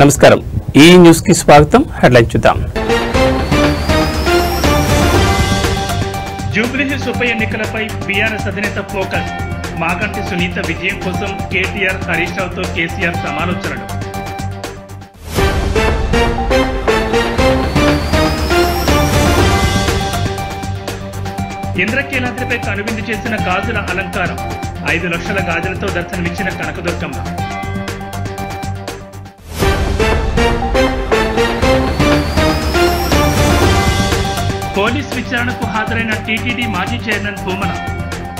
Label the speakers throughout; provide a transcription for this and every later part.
Speaker 1: నమస్కారం ఈ న్యూస్ కి స్వాగతం. హెడ్లైన్ చూద్దాం.
Speaker 2: జూబ్లీహిల్స్ ఉప ఎన్నికలపై బీఆర్ఎస్ అధినేత ఫోకస్. మాగంటి సునీత విజయం కోసం కేటీఆర్ హరీష్ రావుతో కేసీఆర్ సమాలోచనలు. ఇంద్రకీలాద్రిపై కనువిందు చేసిన గాజుల అలంకారం. 5 లక్షల గాజులతో దర్శనమిచ్చిన కనకదుర్గమ్మ. పోలీస్ విచారణకు హాజరైన టీటీడీ మాజీ చైర్మన్ భూమన.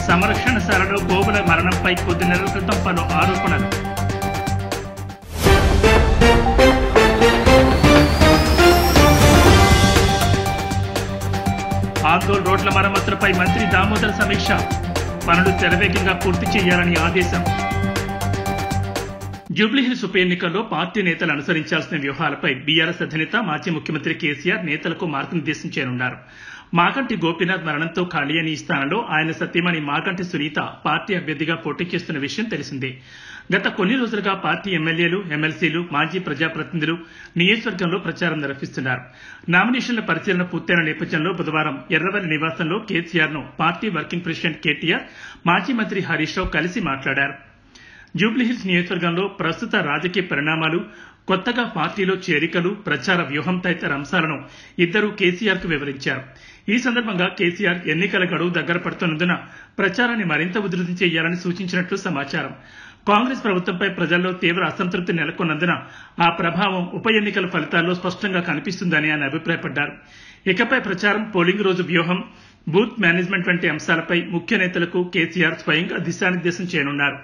Speaker 2: సంరక్షణశాలలో గోవుల మరణంపై కొద్ది నెలల క్రితం పలు ఆరోపణలు. ఆందోళన రోడ్ల మరమ్మతులపై మంత్రి దామోదర్ సమీక్ష. పనులు శరవేగంగా పూర్తి చేయాలని ఆదేశం. జూబ్లీహిల్స్ ఉప ఎన్నికల్లో పార్టీ నేతలు అనుసరించాల్సిన వ్యూహాలపై బీఆర్ఎస్ అధినేత మాజీ ముఖ్యమంత్రి కేసీఆర్ నేతలకు మార్గనిర్దేశం చేయనున్నారు. మాగంటి గోపీనాథ్ మరణంతో ఖాళీ అయిన ఈ స్థానంలో ఆయన సతీమణి మాగంటి సునీత పార్టీ అభ్యర్థిగా పోటీ చేస్తున్న విషయం తెలిసిందే. గత కొన్ని రోజులుగా పార్టీ ఎమ్మెల్యేలు, ఎమ్మెల్సీలు, మాజీ ప్రజాప్రతినిధులు నియోజకవర్గంలో ప్రచారం నిర్వహిస్తున్నారు. నామినేషన్ల పరిశీలన పూర్తయిన నేపథ్యంలో బుధవారం ఎర్రవల్లి నివాసంలో కేసీఆర్ ను పార్టీ వర్కింగ్ ప్రెసిడెంట్ కేటీఆర్, మాజీ మంత్రి హరీష్ రావు కలిసి మాట్లాడారు. జూబ్లీహిల్స్ నియోజకవర్గంలో ప్రస్తుత రాజకీయ పరిణామాలు, కొత్తగా పార్టీలో చేరికలు, ప్రచార వ్యూహం తదితర అంశాలను ఇద్దరూ కేసీఆర్ కు వివరించారు. ఈ సందర్భంగా కేసీఆర్ ఎన్నికల గడువు దగ్గర పడుతున్నందున ప్రచారాన్ని మరింత ఉధృతం చేయాలని సూచించినట్లు సమాచారం. కాంగ్రెస్ ప్రభుత్వంపై ప్రజల్లో తీవ్ర అసంతృప్తి నెలకొన్నందున ఆ ప్రభావం ఉప ఎన్నికల ఫలితాల్లో స్పష్టంగా కనిపిస్తుందని ఆయన అభిప్రాయపడ్డారు. ఇకపై ప్రచారం, పోలింగ్ రోజు వ్యూహం, బూత్ మేనేజ్మెంట్ వంటి అంశాలపై ముఖ్య నేతలకు కేసీఆర్ స్వయంగా దిశానిర్దేశం చేయనున్నారు.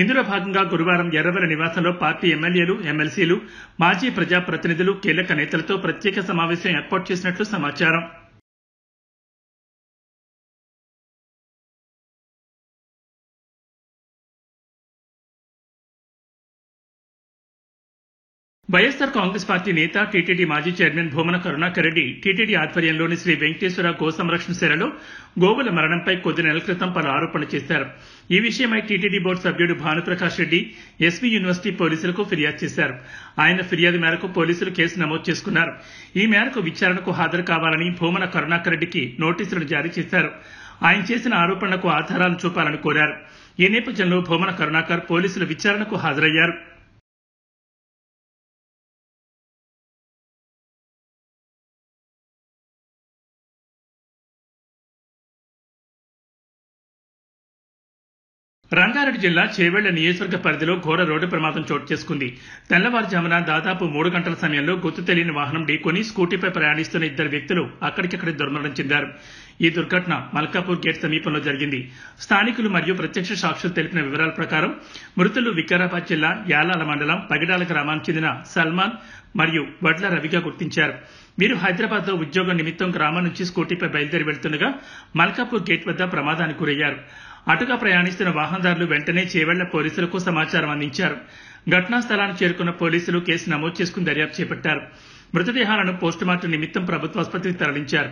Speaker 2: ఇందులో భాగంగా గురువారం ఎర్రవల్లి నివాసంలో పార్టీ ఎమ్మెల్యేలు, ఎమ్మెల్సీలు, మాజీ ప్రజాప్రతినిధులు, కీలక నేతలతో ప్రత్యేక సమావేశం ఏర్పాటు చేసినట్లు సమాచారం. వైఎస్సార్ కాంగ్రెస్ పార్టీ నేత, టీటీడీ మాజీ చైర్మన్ భూమన కరుణాకర్ రెడ్డి టీటీడీ ఆధ్వర్యంలోని శ్రీ వెంకటేశ్వర గో సంరక్షణశాలలో గోవుల మరణంపై కొద్ది నెలల క్రితం పలు ఆరోపణలు చేశారు. ఈ విషయమై టీటీడీ బోర్డు సభ్యుడు భానుప్రకాష్ రెడ్డి ఎస్వీ యూనివర్సిటీ పోలీసులకు ఫిర్యాదు చేశారు. ఆయన ఫిర్యాదు మేరకు పోలీసులు కేసు నమోదు చేసుకున్నారు. ఈ మేరకు విచారణకు హాజరు కావాలని భూమన కరుణాకర్ రెడ్డికి నోటీసులు జారీ చేశారు. ఆయన చేసిన ఆరోపణలకు ఆధారాలు చూపాలని కోరారు. ఈ నేపథ్యంలో భూమన కరుణాకర్ పోలీసుల విచారణకు హాజరయ్యారు. రంగారెడ్డి జిల్లా చేవెళ్ల నియోజకవర్గ పరిధిలో ఘోర రోడ్డు ప్రమాదం చోటు చేసుకుంది. తెల్లవారుజామున దాదాపు 3 గంటల సమయంలో గుర్తు తెలియని వాహనం ఢీకొని స్కూటీపై ప్రయాణిస్తున్న 2 వ్యక్తులు అక్కడికక్కడే దుర్మరణం చెందారు. ఈ దుర్ఘటన మల్కాపూర్ గేట్ సమీపంలో జరిగింది. స్థానికులు మరియు ప్రత్యక్ష సాక్షులు తెలిపిన వివరాల ప్రకారం మృతులు వికారాబాద్ జిల్లా యాలాల మండలం పగిడాల గ్రామానికి చెందిన సల్మాన్ మరియు వడ్ల రవిగా గుర్తించారు. వీరు హైదరాబాద్ లో ఉద్యోగం నిమిత్తం గ్రామం నుంచి స్కూటీపై బయలుదేరి వెళ్తుండగా మల్కాపూర్ గేట్ వద్ద ప్రమాదానికి గురయ్యారు. అటుగా ప్రయాణిస్తున్న వాహనదారులు వెంటనే చేవెళ్ల పోలీసులకు సమాచారం అందించారు. ఘటనా స్థలానికి చేరుకున్న పోలీసులు కేసు నమోదు చేసుకుని దర్యాప్తు చేపట్టారు. మృతదేహాలను పోస్టుమార్టం నిమిత్తం ప్రభుత్వ ఆసుపత్రికి తరలించారు.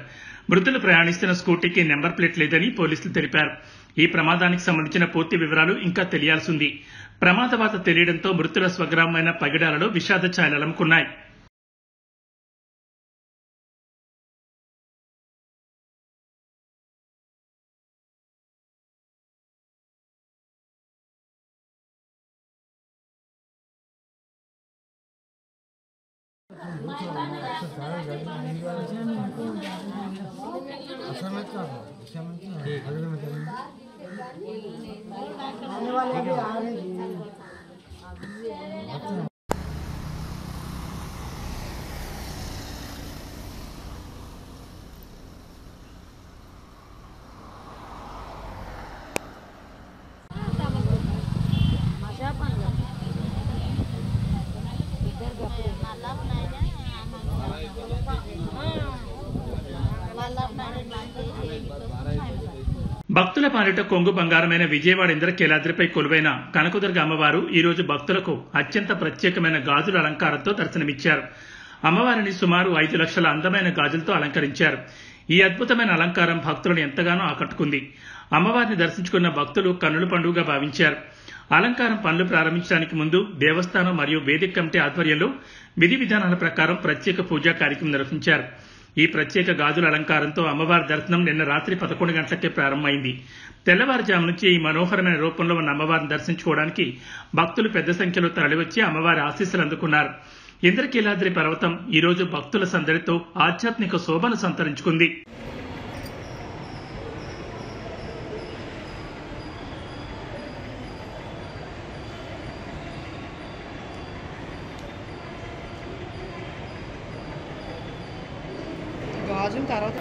Speaker 2: మృతులు ప్రయాణిస్తున్న స్కూటీకి నెంబర్ ప్లేట్ లేదని పోలీసులు తెలిపారు. ఈ ప్రమాదానికి సంబంధించిన పూర్తి వివరాలు ఇంకా తెలియాల్సి ఉంది. ప్రమాద వార్త తెలియడంతో మృతుల స్వగ్రామమైన పగిడాలలో విషాద ఛాయలు అలముకున్నాయి. భక్తుల పాలిట కొంగు బంగారమైన విజయవాడ ఇంద్రకీలాద్రిపై కొలువైన కనకదుర్గ అమ్మవారు ఈ రోజు భక్తులకు అత్యంత ప్రత్యేకమైన గాజుల అలంకారంతో దర్శనమిచ్చారు. అమ్మవారిని సుమారు 5 లక్షల అందమైన గాజులతో అలంకరించారు. ఈ అద్భుతమైన అలంకారం భక్తులను ఎంతగానో ఆకట్టుకుంది. అమ్మవారిని దర్శించుకున్న భక్తులు కన్నుల పండుగగా భావించారు. అలంకారం పనులు ప్రారంభించడానికి ముందు దేవస్థానం మరియు వేదిక కమిటీ ఆధ్వర్యంలో విధి విధానాల ప్రకారం ప్రత్యేక పూజా కార్యక్రమం నిర్వహించారు. ఈ ప్రత్యేక గాజుల అలంకారంతో అమ్మవారి దర్శనం నిన్న రాత్రి 11 గంటలకే ప్రారంభమైంది. తెల్లవారుజాము నుంచి ఈ మనోహరమైన రూపంలో ఉన్న అమ్మవారిని దర్శించుకోవడానికి భక్తులు పెద్ద సంఖ్యలో తరలివచ్చి అమ్మవారి ఆశీస్సులు అందుకున్నారు. ఇంద్రకీలాద్రి పర్వతం ఈ రోజు భక్తుల సందడితో ఆధ్యాత్మిక శోభను సంతరించుకుంది.
Speaker 3: గాజుల తర్వాత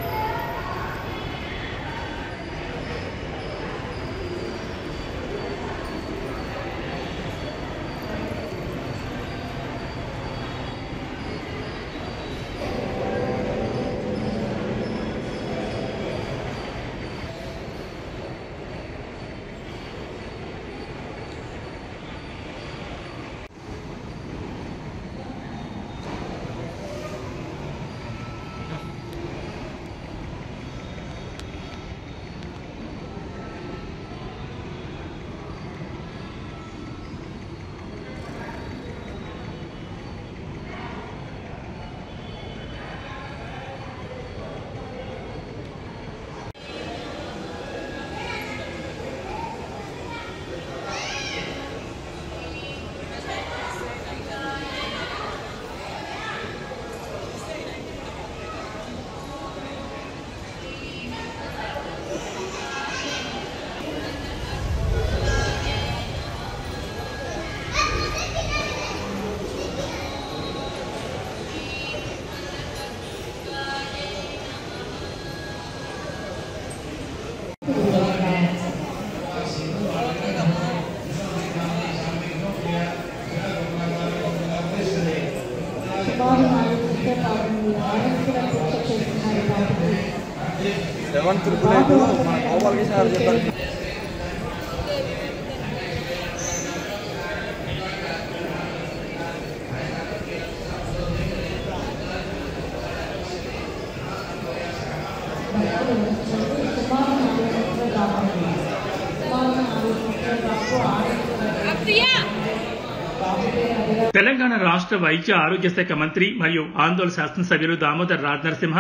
Speaker 2: తెలంగాణ రాష్ట్ర వైద్య ఆరోగ్య శాఖ మంత్రి మరియు ఆందోళన శాసనసభ్యులు దామోదర్ రాజనరసింహ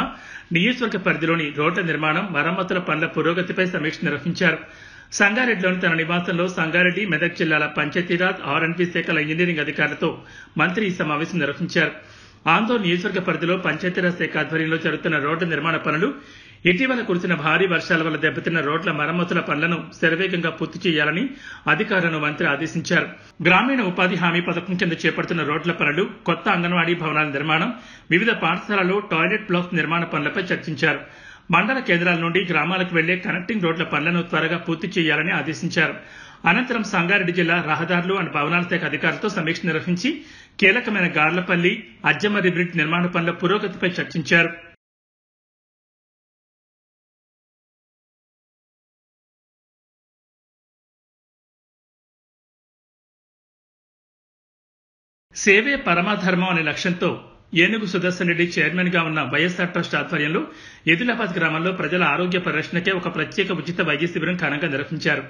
Speaker 2: నియోజకవర్గ పరిధిలోని రోడ్ల నిర్మాణం, మరమ్మతుల పనుల పురోగతిపై సమీక్ష నిర్వహించారు. సంగారెడ్డిలోని తన నివాసంలో సంగారెడ్డి, మెదక్ జిల్లాల పంచాయతీరాజ్, ఆర్ఎండ్బీ శాఖల ఇంజనీరింగ్ అధికారులతో మంత్రి ఈ సమావేశం నిర్వహించారు. ఆందోళన నియోజకవర్గ పరిధిలో పంచాయతీరాజ్ శాఖ ఆధ్వర్యంలో జరుగుతున్న రోడ్ల నిర్మాణ పనులు, ఇటీవల కురిసిన భారీ వర్షాల వల్ల దెబ్బతిన్న రోడ్ల మరమ్మతుల పనులను శరవేగంగా పూర్తి చేయాలని అధికారులను మంత్రి ఆదేశించారు. గ్రామీణ ఉపాధి హామీ పథకం కింద చేపడుతున్న రోడ్ల పనులు, కొత్త అంగన్వాడీ భవనాల నిర్మాణం, వివిధ పాఠశాలల్లో టాయిలెట్ బ్లాక్స్ నిర్మాణ పనులపై చర్చించారు. మండల కేంద్రాల నుండి గ్రామాలకు వెళ్లే కనెక్టింగ్ రోడ్ల పనులను త్వరగా పూర్తి చేయాలని ఆదేశించారు. అనంతరం సంగారెడ్డి జిల్లా రహదారులు అండ్ భవనాల శాఖ అధికారులతో సమీక్ష నిర్వహించి కీలకమైన గార్లపల్లి, అజ్జమర్రి బ్రిడ్జ్ నిర్మాణ పనుల పురోగతిపై చర్చించారు. సేవే పరమాధర్మం అనే లక్ష్యంతో ఏనుగు సుదర్శన్ రెడ్డి చైర్మన్ గా ఉన్న వైఎస్ఆర్ ట్రస్ట్ ఆధ్వర్యంలో ఎదిలాబాద్ గ్రామంలో ప్రజల ఆరోగ్య పరిరక్షణకే ఒక ప్రత్యేక ఉచిత వైద్య శిబిరం ఘనంగా నిర్వహించారు.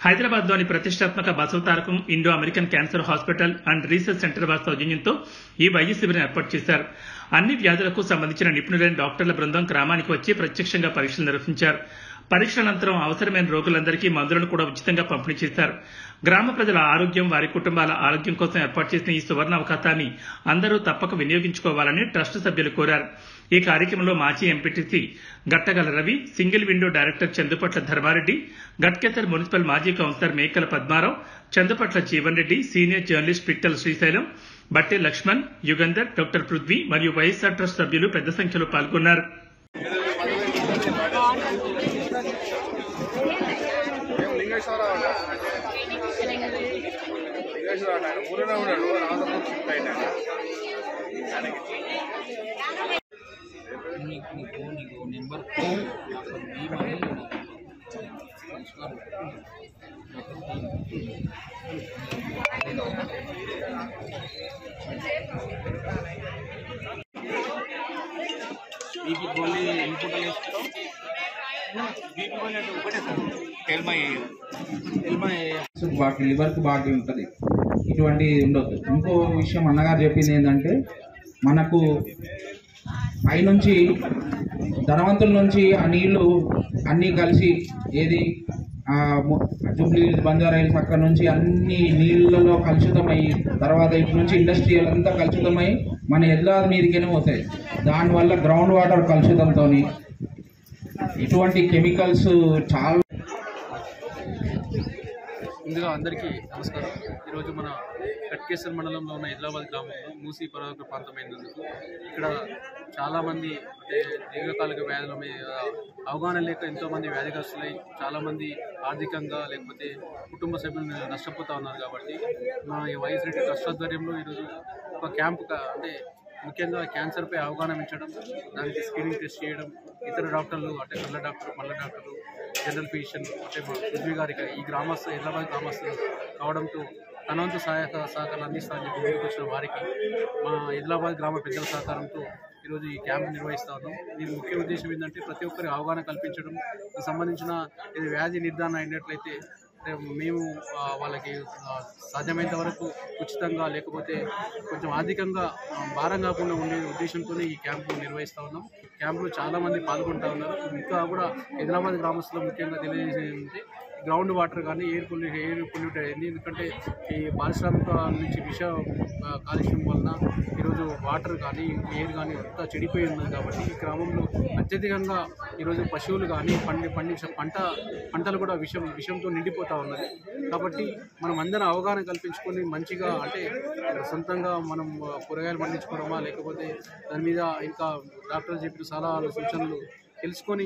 Speaker 2: హైదరాబాద్ లోని ప్రతిష్టాత్మక Basavatarakam Indo American cancer hospital and research centre వారి సౌజన్యంతో ఈ వైద్య శిబిరం ఏర్పాటు చేశారు. అన్ని వ్యాధులకు సంబంధించిన నిపుణులైన డాక్టర్ల బృందం గ్రామానికి వచ్చి ప్రత్యక్షంగా పరీక్షలు నిర్వహించారు. పరీక్షల అనంతరం అవసరమైన రోగులందరికీ మందులను కూడా ఉచితంగా పంపిణీ చేశారు. గ్రామ ప్రజల ఆరోగ్యం, వారి కుటుంబాల ఆరోగ్యం కోసం ఏర్పాటు చేసిన ఈ సువర్ణ అవకాశాన్ని అందరూ తప్పక వినియోగించుకోవాలని ట్రస్ట్ సభ్యులు కోరారు. ఈ కార్యక్రమంలో మాజీ MPTC Gattagala Ravi, single window director Chandupatla Dharmareddy, Ghatkesar municipal మాజీ councillor Mekala Padmarao, Chandupatla Jeevan Reddy, senior journalist Pittala Srisailam, Batte Laxman, Yugandhar, doctor Prithvi మరియు వైఎస్ఆర్ ట్రస్ట్ సభ్యులు పెద్ద సంఖ్యలో పాల్గొన్నారు.
Speaker 4: बीपी गोली इनपुट बीपी गोली ఒకటే సార్ టెల్ మై
Speaker 3: లివర్కి బాగా ఉంటుంది, ఇటువంటి ఉండొద్దు. ఇంకో విషయం అన్నగారు చెప్పింది ఏంటంటే, మనకు పైనుంచి ధనవంతుల నుంచి ఆ నీళ్లు అన్నీ కలిసి ఏది జూబ్లీ బంజారాయిల్స్ అక్కడ నుంచి అన్ని నీళ్ళలో కలుషితమై, తర్వాత ఇటు నుంచి ఇండస్ట్రియల్ అంతా కలుషితమై మన ఎల్లాది మీదకేనే పోతాయి. దానివల్ల గ్రౌండ్ వాటర్ కలుషితంతో ఇటువంటి కెమికల్స్ చాలా.
Speaker 4: ముందుగా అందరికీ నమస్కారం. ఈరోజు మన కట్కేశ్వర్ మండలంలో ఉన్న హైదరాబాద్ గ్రామంలో మూసీ పర్వత ప్రాంతమైనందుకు ఇక్కడ చాలామంది అంటే దీర్ఘకాలిక వ్యాధుల మీద అవగాహన లేక ఎంతోమంది వ్యాధిగ్రస్తులై చాలామంది ఆర్థికంగా లేకపోతే కుటుంబ సభ్యులను నష్టపోతూ ఉన్నారు. కాబట్టి మా ఈ వైఎస్ రెడ్డి ట్రస్ట్ ఆధ్వర్యంలో ఈరోజు ఒక క్యాంపు అంటే ముఖ్యంగా క్యాన్సర్పై అవగాహన పెంచడం, దానికి స్క్రీనింగ్ టెస్ట్ చేయడం, ఇతర డాక్టర్లు అంటే కళ్ళ డాక్టర్, పళ్ళ డాక్టర్లు, జనరల్ ఫిజిషియన్ అంటే మా పృథ్వీ గారికి ఈ గ్రామస్తులు హైదరాబాద్ గ్రామస్తులు కావడంతో తన వంతు సహకారాలు అందిస్తారని చెప్పి ముందుకు వచ్చిన వారికి మా హైదరాబాద్ గ్రామ పెద్దల సహకారంతో ఈరోజు ఈ క్యాంప్ నిర్వహిస్తా ఉన్నాం. దీని ముఖ్య ఉద్దేశం ఏంటంటే ప్రతి ఒక్కరి అవగాహన కల్పించడం, సంబంధించిన ఇది వ్యాధి నిర్ధారణ అయినట్లయితే మేము వాళ్ళకి సాధ్యమైనంత వరకు ఉచితంగా లేకపోతే కొంచెం ఆర్థికంగా భారం కాకుండా ఉండే ఉద్దేశంతోనే ఈ క్యాంపు నిర్వహిస్తూ ఉన్నాం. క్యాంపులో చాలామంది పాల్గొంటూ ఉన్నారు. ఇంకా కూడా హైదరాబాద్ గ్రామస్తులు ముఖ్యంగా తెలియజేసేది గ్రౌండ్ వాటర్ కానీ ఎయిర్ పొల్యూట్ అయింది. ఎందుకంటే ఈ పారిశ్రామిక నుంచి విష కాలుష్యం వలన ఈరోజు వాటర్ కానీ ఎయిర్ కానీ అంతా చెడిపోయి ఉన్నది. కాబట్టి ఈ గ్రామంలో అత్యధికంగా ఈరోజు పశువులు కానీ పండించిన పంటలు కూడా విషంతో నిండిపోతూ ఉన్నది. కాబట్టి మనం అందరం అవగాహన కల్పించుకొని మంచిగా అంటే సొంతంగా మనం కూరగాయలు పండించుకోవడమా లేకపోతే దాని మీద ఇంకా డాక్టర్లు చెప్పిన సలహాలు సూచనలు తెలుసుకొని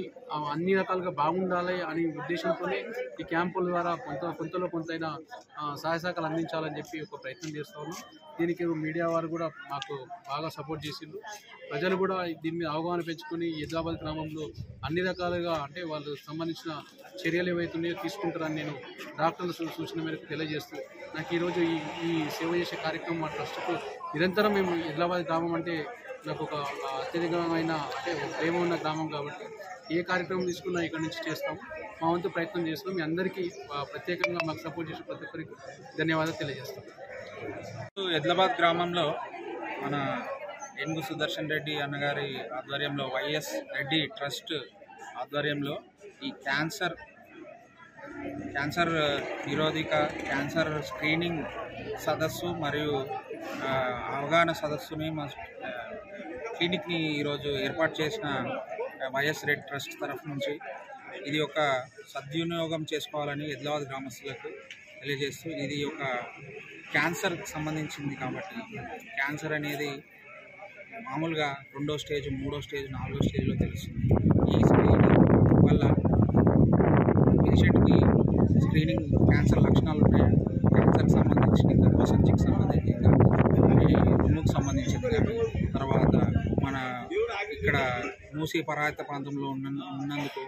Speaker 4: అన్ని రకాలుగా బాగుండాలి అనే ఉద్దేశంతోనే ఈ క్యాంపుల ద్వారా కొంతలో కొంతైనా సహాయ సహకారాలు అందించాలని చెప్పి ఒక ప్రయత్నం చేస్తూ ఉన్నాం. దీనికి మీడియా వారు కూడా మాకు బాగా సపోర్ట్ చేసిండ్రు. ప్రజలు కూడా దీని మీద అవగాహన పెంచుకొని హైదరాబాద్ గ్రామంలో అన్ని రకాలుగా అంటే వాళ్ళు సంబంధించిన చర్యలు ఏవైతున్నాయో తీసుకుంటారని నేను డాక్టర్ల సూచన మేరకు తెలియజేస్తూ నాకు ఈరోజు ఈ సేవ చేసే కార్యక్రమం మా ట్రస్ట్కు నిరంతరం మేము హైదరాబాద్ గ్రామం అంటే నాకు ఒక అత్యధికమైన అంటే ప్రేమ ఉన్న గ్రామం కాబట్టి ఏ కార్యక్రమం తీసుకున్నా ఇక్కడ నుంచి చేస్తాం. మా వంతు ప్రయత్నం చేస్తున్నాం. మీ అందరికీ ప్రత్యేకంగా మాకు సపోర్ట్ చేసిన ప్రతి ఒక్కరికి ధన్యవాదాలు తెలియజేస్తాం.
Speaker 3: హైదరాబాద్ గ్రామంలో మన ఏనుగు సుదర్శన్ రెడ్డి అన్నగారి ఆధ్వర్యంలో వైఎస్ రెడ్డి ట్రస్ట్ ఆధ్వర్యంలో ఈ క్యాన్సర్ నిరోధిక క్యాన్సర్ స్క్రీనింగ్ సదస్సు మరియు అవగాహన సదస్సుని మా క్లినిక్ని ఈరోజు ఏర్పాటు చేసిన వైఎస్ రెడ్డి ట్రస్ట్ తరఫు నుంచి ఇది ఒక సద్వినియోగం చేసుకోవాలని హైదరాబాద్ గ్రామస్తులకు తెలియజేస్తూ, ఇది ఒక క్యాన్సర్కి సంబంధించింది కాబట్టి క్యాన్సర్ అనేది మామూలుగా 2వ స్టేజ్, 3వ స్టేజ్, 4వ స్టేజ్లో తెలుస్తుంది. ఈ స్క్రీనింగ్ వల్ల పేషెంట్కి స్క్రీనింగ్ క్యాన్సర్ లక్షణాలు ఉన్నాయి, క్యాన్సర్కి సంబంధించి గర్భసంచికి సంబంధించి రొమ్ముకు సంబంధించింది కానీ, తర్వాత మన ఇక్కడ మూసీ పరాయత ప్రాంతంలో ఉన్నందుకు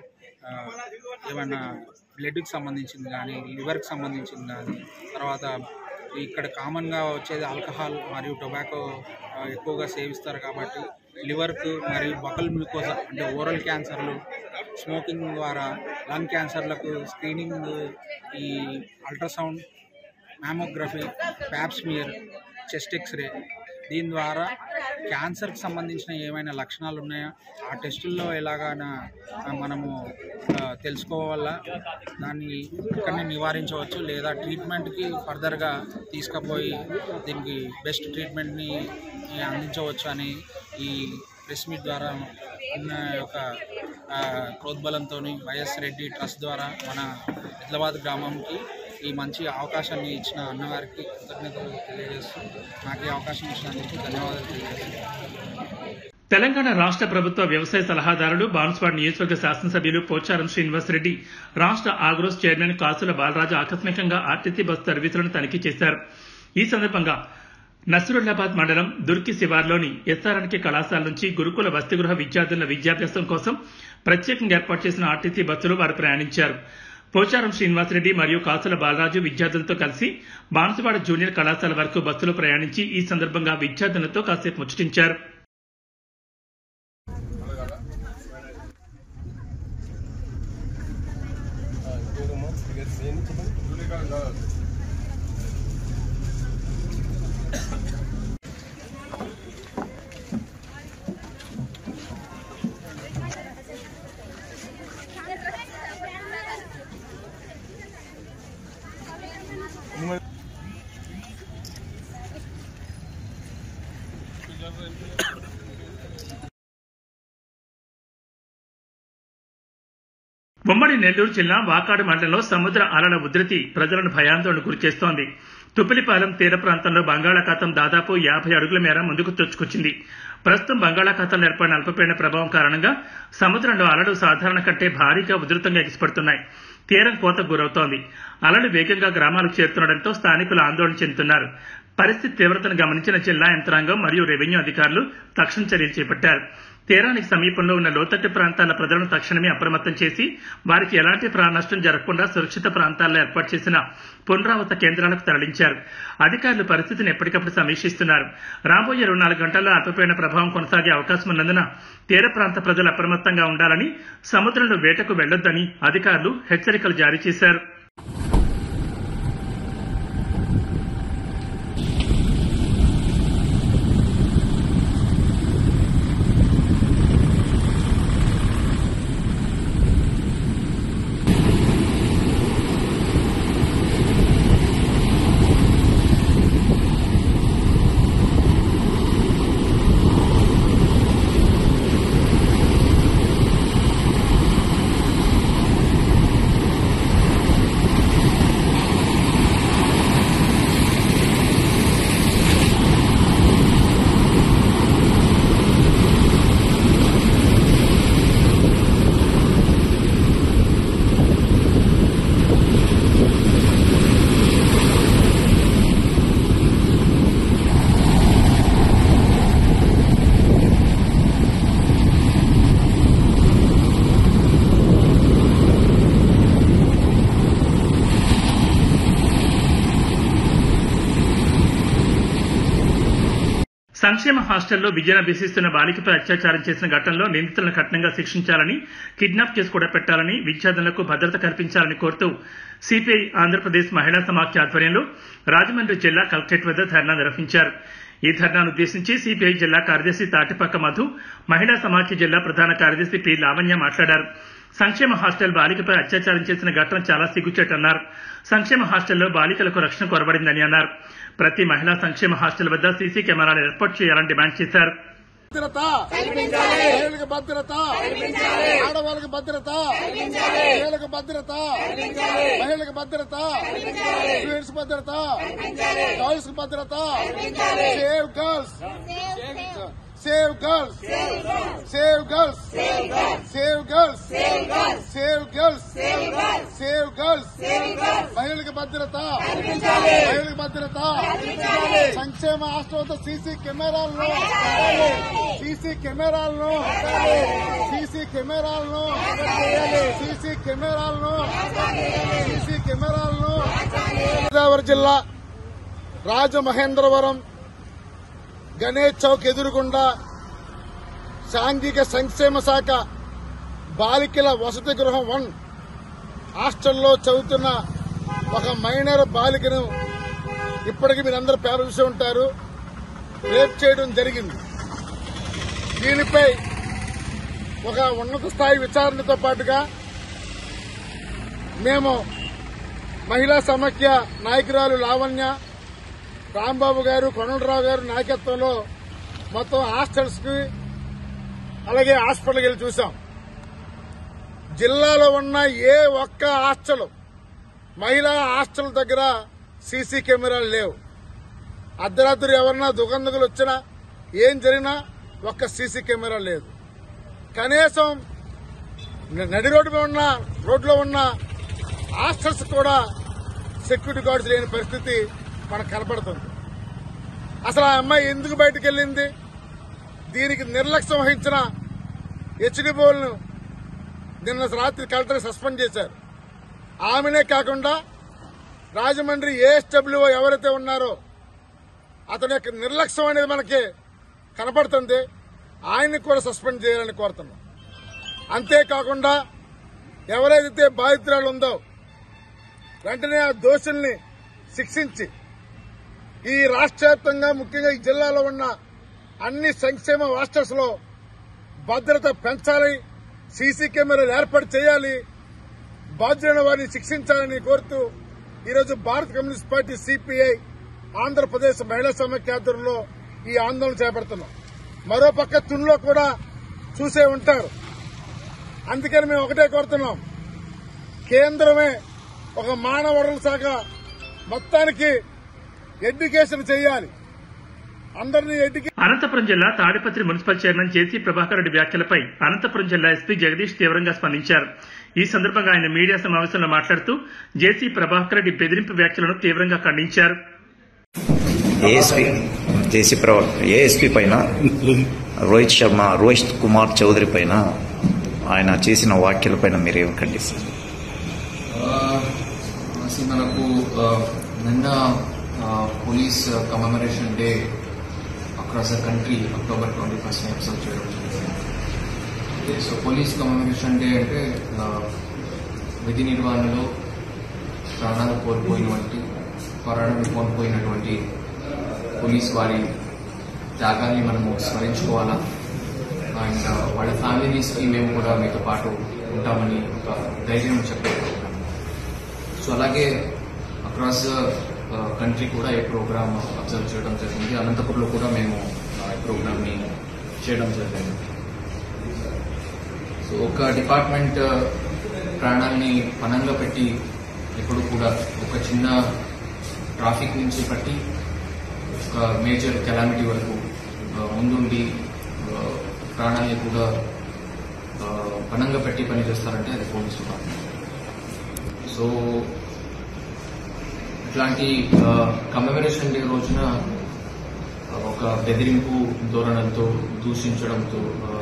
Speaker 3: ఏమైనా బ్లడ్కి సంబంధించింది కానీ, లివర్కి సంబంధించింది కానీ, తర్వాత ఇక్కడ కామన్గా వచ్చేది ఆల్కహాల్ మరియు టొబాకో ఎక్కువగా సేవిస్తారు కాబట్టి లివర్కు మరియు బకల్ మ్యూకోజా అంటే ఓరల్ క్యాన్సర్లు, స్మోకింగ్ ద్వారా లంగ్ క్యాన్సర్లకు స్క్రీనింగ్, ఈ ultrasound, mammography, pap smear, chest X ray, దీని ద్వారా క్యాన్సర్కి సంబంధించిన ఏమైనా లక్షణాలు ఉన్నాయా ఆ టెస్టుల్లో ఎలాగైనా మనము తెలుసుకోవాలా, దాన్ని ఇక్కడనే నివారించవచ్చు లేదా ట్రీట్మెంట్కి ఫర్దర్గా తీసుకుపోయి దీనికి బెస్ట్ ట్రీట్మెంట్ని అందించవచ్చు అని ఈ ప్రెస్ మీట్ ద్వారా ఉన్న యొక్క ప్రోద్బలంతో వైఎస్ రెడ్డి ట్రస్ట్ ద్వారా మన హైదరాబాద్ గ్రామంకి ఈ మంచి అవకాశాన్ని ఇచ్చిన అన్నగారికి కృతజ్ఞతలు తెలియజేస్తూ నాకు ఈ అవకాశం ఇచ్చినందుకు ధన్యవాదాలు తెలియజేస్తున్నాను.
Speaker 2: తెలంగాణ రాష్ట్ర ప్రభుత్వ వ్యవసాయ సలహాదారులు బాన్స్వాడ నియోజకవర్గ శాసనసభ్యులు పోచారం శ్రీనివాసరెడ్డి, రాష్ట్ర ఆగ్రోస్ చైర్మన్ కాసుల బాలరాజు ఆకస్మికంగా ఆర్టీసీ బస్సు సర్వీసులను తనిఖీ చేశారు. ఈ సందర్భంగా నసరుల్లాబాద్ మండలం దుర్కి శివార్లోని ఎస్ఆర్ఎన్కే కళాశాల నుంచి గురుకుల వసతిగృహ విద్యార్థుల విద్యాభ్యాసం కోసం ప్రత్యేకంగా ఏర్పాటు చేసిన ఆర్టీసీ బస్సులో వారు ప్రయాణించారు. పోచారం శ్రీనివాసరెడ్డి మరియు కాసుల బాలరాజు విద్యార్థులతో కలిసి బాన్సువాడ జూనియర్ కళాశాల వరకు బస్సులో ప్రయాణించి ఈ సందర్భంగా విద్యార్థులతో కాసేపు ముచ్చటించారు. ఉమ్మడి నెల్లూరు జిల్లా వాకాడు మండలంలో సముద్ర అలల ఉధృతి ప్రజలను భయాందోళనకు గురిచేస్తోంది. తుపిలిపాలెం తీర ప్రాంతంలో బంగాళాఖాతం దాదాపు 50 అడుగుల మేర ముందుకు చొచ్చుకొచ్చింది. ప్రస్తుతం బంగాళాఖాతంలో ఏర్పడిన అల్పపీడన ప్రభావం కారణంగా సముద్రంలో అలలు సాధారణ కంటే భారీగా ఉధృతంగా ఎగిసిపడుతున్నాయి. తీరం కోతకు గురవుతోంది. అలలు వేగంగా గ్రామాలకు చేరుతుండటంతో స్థానికులు ఆందోళన చెందుతున్నారు. పరిస్థితి తీవ్రతను గమనించిన జిల్లా యంత్రాంగం మరియు రెవెన్యూ అధికారులు తక్షణ చర్యలు చేపట్టారు. తీరానికి సమీపంలో ఉన్న లోతట్టు ప్రాంతాల ప్రజలను తక్షణమే అప్రమత్తం చేసి వారికి ఎలాంటి ప్రాణ నష్టం జరగకుండా సురక్షిత ప్రాంతాల్లో ఏర్పాటు చేసిన పునరావాస కేంద్రాలకు తరలించారు. అధికారులు పరిస్థితిని ఎప్పటికప్పుడు సమీక్షిస్తున్నారు. రాబోయే 24 గంటల్లో అల్పపీడన ప్రభావం కొనసాగే అవకాశం ఉన్నందున తీర ప్రాంత ప్రజలు అప్రమత్తంగా ఉండాలని, సముద్రంలో వేటకు వెళ్లొద్దని అధికారులు హెచ్చరికలు జారీ చేశారు. సంక్షేమ హాస్టల్లో విద్యను అభ్యసిస్తున్న బాలికపై అత్యాచారం చేసిన ఘటనలో నిందితులను కఠినంగా శిక్షించాలని, కిడ్నాప్ కేసు కూడా పెట్టాలని, విద్యార్థులకు భద్రత కల్పించాలని కోరుతూ సిపిఐ ఆంధ్రప్రదేశ్ మహిళా సమాఖ్య ఆధ్వర్యంలో రాజమండ్రి జిల్లా కలెక్టరేట్ వద్ద ధర్నా నిర్వహించారు. ఈ ధర్నాను ఉద్దేశించి సిపిఐ జిల్లా కార్యదర్శి తాటిపక్క మధు, మహిళా సమాఖ్య జిల్లా ప్రధాన కార్యదర్శి పి లావణ్య మాట్లాడారు. సంక్షేమ హాస్టల్ బాలికపై అత్యాచారం చేసిన ఘటన చాలా సిగ్గుచేటన్నారు. సంక్షేమ హాస్టల్లో బాలికలకు రక్షణ కొరబడిందని అన్నారు. ప్రతి మహిళా సంక్షేమ హాస్టల్ వద్ద సీసీ కెమెరాలు ఏర్పాటు చేయాలని డిమాండ్ చేశారు.
Speaker 5: భద్రత మహిళలకు భద్రత, ఆడవాళ్ళకి భద్రత, మహిళలకు భద్రత, మహిళలకు భద్రత, స్టూడెంట్స్ భద్రత, గర్ల్స్ భద్రత, save girls, save girls, save girls, save girls, save girls, save girls, మహిళలకు భద్రత, మహిళలకు భద్రత, సంక్షేమ హాస్టల్ సీసీ కెమెరాలను, సీసీ కెమెరాలను, సీసీ కెమెరాలను, సీసీ కెమెరాలను, సీసీ కెమెరాలను. గోదావరి జిల్లా రాజమహేంద్రవరం గణేష్ చౌక్ ఎదురుగుండా సాంఘిక సంక్షేమ శాఖ బాలికల వసతి గృహం 1 హాస్టల్లో చదువుతున్న ఒక మైనర్ బాలికను ఇప్పటికీ మీరందరూ పేపర్ చూసి ఉంటారు, రేప్ చేయడం జరిగింది. దీనిపై ఒక ఉన్నత స్థాయి విచారణతో పాటుగా మేము మహిళా సమాఖ్య నాయకురాలు లావణ్య, రాంబాబు గారు, కొండలరావు గారు నాయకత్వంలో మొత్తం హాస్టల్స్ కి అలాగే హాస్పిటల్కి వెళ్లి చూశాం. జిల్లాలో ఉన్న ఏ ఒక్క హాస్టల్, మహిళా హాస్టల్ దగ్గర సీసీ కెమెరాలు లేవు. అర్ధరాత్రి ఎవరన్నా దుకాణాలు వచ్చినా ఏం జరిగినా ఒక్క సీసీ కెమెరా లేదు. కనీసం నడి రోడ్లో ఉన్న హాస్టల్స్ కూడా సెక్యూరిటీ గార్డ్స్ లేని పరిస్థితి మనకు కనపడుతుంది. అసలు ఆ అమ్మాయి ఎందుకు బయటకు వెళ్లింది? దీనికి నిర్లక్ష్యం వహించిన హెచ్డిబోల్ను నిన్న రాత్రి కలెక్టర్ సస్పెండ్ చేశారు. ఆమెనే కాకుండా రాజమండ్రి ఏఎస్డబ్ల్యూఓ ఎవరైతే ఉన్నారో అతని యొక్క నిర్లక్ష్యం అనేది మనకి కనపడుతుంది. ఆయన్ని కూడా సస్పెండ్ చేయాలని కోరుతున్నాం. అంతేకాకుండా ఎవరైతే బాధితురాలు ఉందో వెంటనే ఆ దోషుల్ని శిక్షించి ఈ రాష్ట్ర వ్యాప్తంగా ముఖ్యంగా ఈ జిల్లాలో ఉన్న అన్ని సంక్షేమ హాస్టల్స్ లో భద్రత పెంచాలి, సీసీ కెమెరాలు ఏర్పాటు చేయాలి, బాధ్యులైన వారిని శిక్షించాలని కోరుతూ ఈరోజు భారత కమ్యూనిస్ట్ పార్టీ సిపిఐ ఆంధ్రప్రదేశ్ మహిళా సమైక్య ఆధ్వర్యంలో ఈ ఆందోళన చేపడుతున్నాం. మరోపక్క తునిలో కూడా చూసే ఉంటారు. అందుకని మేము ఒకటే కోరుతున్నాం, కేంద్రమే ఒక మానవ వనరుల శాఖ మొత్తానికి ఎడ్యుకేషన్ చేయాలి, అందరినీ
Speaker 2: అనంతపురం జిల్లా తాడిపత్రి మున్సిపల్ చైర్మన్ జేసీ ప్రభాకర్ రెడ్డి వ్యాఖ్యలపై అనంతపురం జిల్లా ఎస్పీ జగదీష్ తీవ్రంగా స్పందించారు. ఈ సందర్భంగా ఆయన మీడియా సమావేశంలో మాట్లాడుతూ జేసీ ప్రభాకర్ రెడ్డి బెదిరింపు వ్యాఖ్యలను తీవ్రంగా ఖండించారు.
Speaker 6: ఏఎస్పీ పైన రోహిత్ కుమార్ చౌదరి పైన ఆయన చేసిన వ్యాఖ్యలపైన మీరేం ఖండిస్తారు?
Speaker 7: మనకు నిన్న police commemoration day across the country October 21 observe చేయడం జరిగింది. సో పోలీస్ కమెమరేషన్ డే అంటే విధి నిర్వహణలో ప్రాణాలు కోల్పోయినటువంటి పోలీస్ వారి త్యాగాన్ని మనము స్మరించుకోవాలా, అండ్ వాళ్ళ ఫ్యామిలీస్కి మేము కూడా మీతో పాటు ఉంటామని ఒక ధైర్యం చెప్పే ప్రోగ్రామ్. సో అలాగే అక్రాస్ కంట్రీ కూడా ఈ ప్రోగ్రామ్ అబ్జర్వ్ చేయడం జరిగింది. అనంతపురంలో కూడా మేము ఈ ప్రోగ్రామ్ని చేయడం జరిగింది. సో ఒక డిపార్ట్మెంట్ ప్రాణాలని పణంగా పెట్టి ఎప్పుడు కూడా ఒక చిన్న ట్రాఫిక్ నుంచి పట్టి ఒక మేజర్ కెలామిటీ వరకు ముందుండి ప్రాణాలని కూడా పణంగా పెట్టి పనిచేస్తారంటే అది పోలీస్ డిపార్ట్మెంట్. సో ఇట్లాంటి కమెమరేషన్ డే రోజున ఒక బెదిరింపు ధోరణంతో, దూషించడంతో,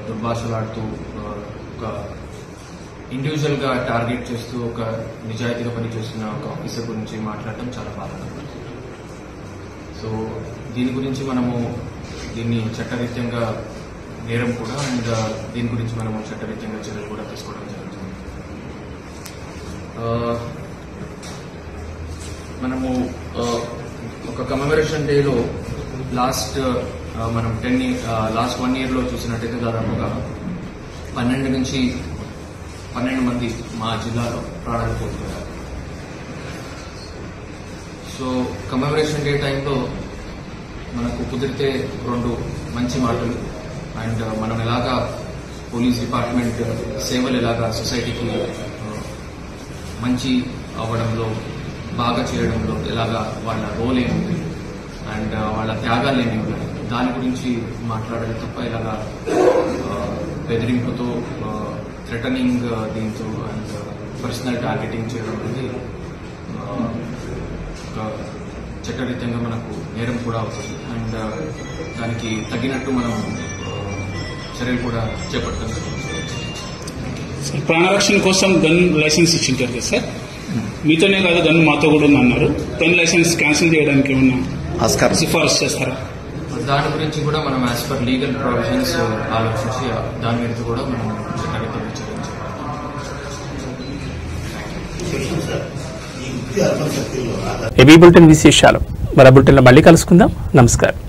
Speaker 7: దుర్భాషలాడుతూ, ఒక ఇండివిజువల్ గా టార్గెట్ చేస్తూ ఒక నిజాయితీగా పనిచేస్తున్న ఒక ఆఫీసర్ గురించి మాట్లాడటం చాలా బాధాకరం. సో దీని గురించి మనము దీన్ని చట్టరీత్యంగా నేరం కూడా, అండ్ దీని గురించి మనము చట్టరీత్యంగా చర్యలు కూడా తీసుకోవడం జరుగుతుంది. మనము ఒక కమెమరేషన్ డేలో లాస్ట్ 1 year లో చూసినట్టయితే దాదాపుగా 12 నుంచి 12 మంది మా జిల్లాలో ప్రాణాలు కోల్పోయారు. సో కమెమరేషన్ డే టైంలో మనకు కుదిరితే 2 మంచి మాటలు, అండ్ మనం ఎలాగా పోలీస్ డిపార్ట్మెంట్ సేవలు ఎలాగా సొసైటీకి మంచి అవ్వడంలో, బాగా చేయడంలో ఎలాగా వాళ్ళ రోల్ ఏముంది, అండ్ వాళ్ళ త్యాగాలు ఏమి ఉన్నాయి, దాని గురించి మాట్లాడాలి తప్ప ఇలాగా బెదిరింపుతో, థ్రెటనింగ్ దీంతో అండ్ పర్సనల్ టార్గెటింగ్ చేయడం అనేది చట్టరీత్యంగా మనకు నేరం కూడా అవుతుంది. అండ్ దానికి తగినట్టు మనం చర్యలు కూడా చేపట్టడం జరుగుతుంది.
Speaker 8: ప్రాణరక్షణ కోసం గన్ లైసెన్స్ ఇచ్చింటారు కదా సార్, మీతోనే కాదు గన్ మాతో కూడా అన్నారు. గన్ లైసెన్స్ క్యాన్సిల్ చేయడానికి ఏమన్నా సిఫారసు చేస్తారా?
Speaker 7: దాని గురించి కూడా మనం యాజ్ పర్ లీగల్ ప్రొవిజన్స్ ఆలోచించి దాని మీద కూడా మనం చట్టరీత్యంగా చర్యలు
Speaker 1: ఏబీ బులెటిన్ విశేషాలు మరో బులెటిన్లో మళ్ళీ కలుసుకుందాం. నమస్కారం.